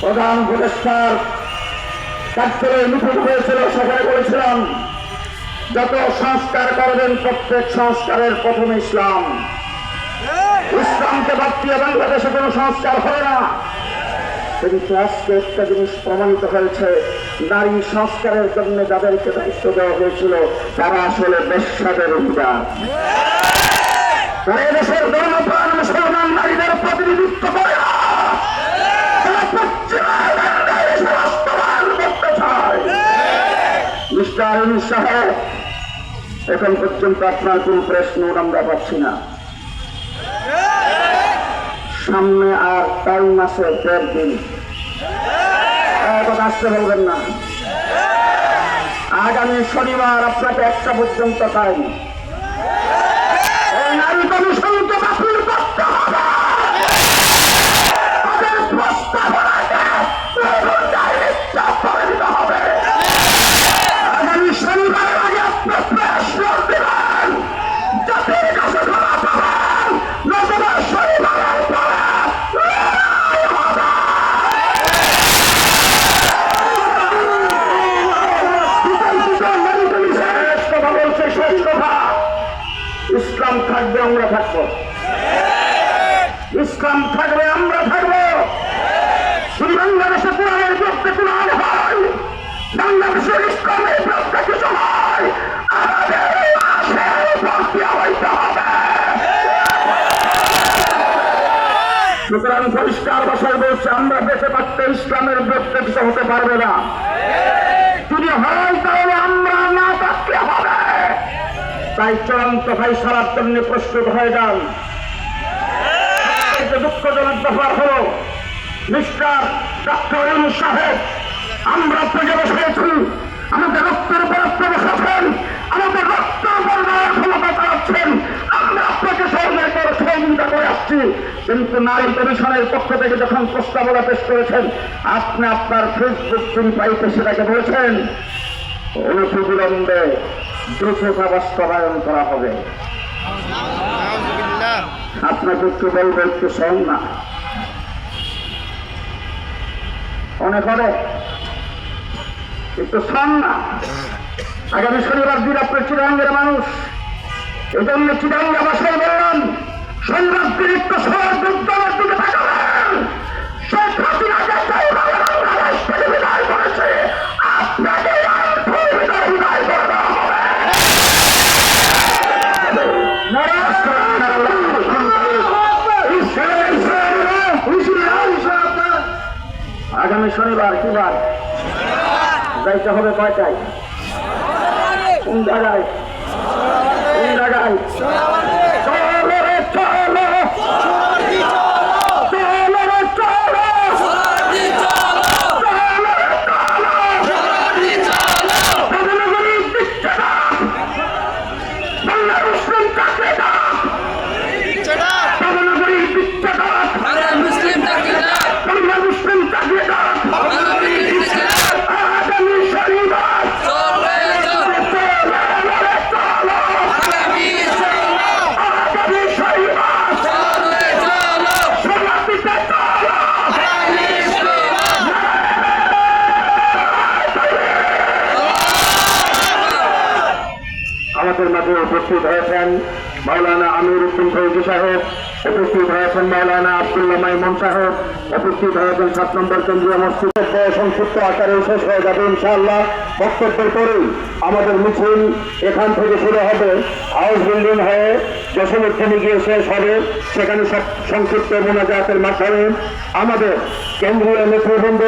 প্রধান উপদেষ্টার কার্যালয়ে মিটিং হয়েছিল, সেখানে বলেছিলাম যত সংস্কার করবেন প্রত্যেক সংস্কারের প্রথম ইসলাম। ইসলামকে বাদ দিয়ে বাংলাদেশে কোনো সংস্কার হয় না। কিন্তু আজকে একটা জিনিস প্রমাণিত হয়েছে, নারী সংস্কারের জন্য যাদেরকে দায়িত্ব দেওয়া হয়েছিল তারা আসলে বেশ্যাদের অধিকার। তারা এদেশের ধর্মপ্রাণ মুসলমান নারীদের প্রতিনিধিত্ব করে না, তারা বাস্তবায়ন করতে চায়। মিস্টার আমির সাহেব, এখন পর্যন্ত আপনার কোন প্রশ্ন আমরা পাচ্ছি না। সামনে আর টাইম আছে 1.5 দিন, এখন আসতে বলবেন না। আগামী শনিবার আপনাকে 1টা পর্যন্ত টাইম। এই নারী কমিশনকে বাতিল করতে হবে। তাদের প্রস্তাবনাকে করে দিতে হবে। আগামী শনিবারের আগে আপনার প্রশ্ন দেবেন, জাতির কাছে ধরা পাবেন, নতুন শনিবারের পরে শেষ কথা, ইসলাম থাকবে আমরা থাকবো, ইসলাম থাকবে আমরা থাকবো। যদি বাংলাদেশে কোরআনের বিরুদ্ধে কোরআন হয়, বাংলাদেশের ইসলামের বিরুদ্ধে কিছু হয়, আমাদের হইতে হবে। সুতরাং পরিষ্কার ভাষায় বলছে, আমরা বেঁচে থাকতে ইসলামের বিরুদ্ধে কিছু হতে পারবে না। যদি হয় তাহলে আমরা না থাকতে হবে। তাই চূড়ান্ত ফাইসালার জন্য প্রস্তুত হয়ে যান। দুঃখজনক ব্যাপার হল, মিস্টার ডক্টর ইউনূস সাহেব, আমরা আপনাকে বসেছি, আমাদের রক্তের উপর আপনি বসেছেন, আমাদের রক্তের উপর ক্ষমতা চালাচ্ছেন, আমরা আপনাকে সহযোগিতা করে আসছি। কিন্তু নারী কমিশনের পক্ষ থেকে যখন প্রস্তাবনা পেশ করেছেন, আপনি আপনার ফেসবুক পাইতে সেটাকে বলেছেন অনতিবিলম্বে দ্রুততা বাস্তবায়ন করা হবে। আপনাকে একটু বলবো, একটু শোন না, অনেক অনেক একটু শোন না। আগামী শনিবার দিন আপনার চিটাঙ্গের মানুষ, এই জন্য চিটাঙ্গা ভাষায় বললাম, শনিবার দিন একটু সহযোগিতার দিকে তাকাবেন। শেখ হাসিনাকে বাংলাদেশ থেকে বিদায় করেছে, আপনাকে বিদায় করে দেওয়া হবে। আগামী শনিবার কি বার? যাইতে হবে কয়টায়? কোন জায়গায়? কোন জায়গায়? আমাদের মাঝে উপস্থিত হয়েছেন মাওলানা আমির উদ্দিন ফৌজি সাহেব, উপস্থিত হয়েছেন মাওলানা আব্দুল্লাহ মাইমুন সাহেব, উপস্থিত হয়েছেন 7 নম্বর কেন্দ্রীয় মসজিদ। সংক্ষিপ্ত আকারে শেষ হয়ে যাবে ইনশাআল্লাহ। বক্তব্যের পরেই আমাদের মিছিল এখান থেকে শুরু হবে, হাউস বিল্ডিং হয়ে জসীমউদ্দিনে গিয়ে শেষ হবে। সেখানে সংক্ষিপ্ত মোনাজাতের মাধ্যমে আমাদের কেন্দ্রীয় নেতৃবৃন্দ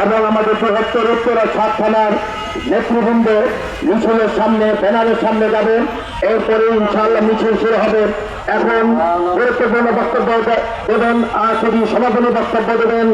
এবং আমাদের বৃহত্তর উত্তরা 7 থানার নেতৃবৃন্দ মিছিলের সামনে, ব্যানারের সামনে যাবে। এরপরে ইনশাআল্লাহ মিছিল শুরু হবে। এখন গুরুত্বপূর্ণ বক্তব্য দেবেন, আর সমাপনী বক্তব্য দেবেন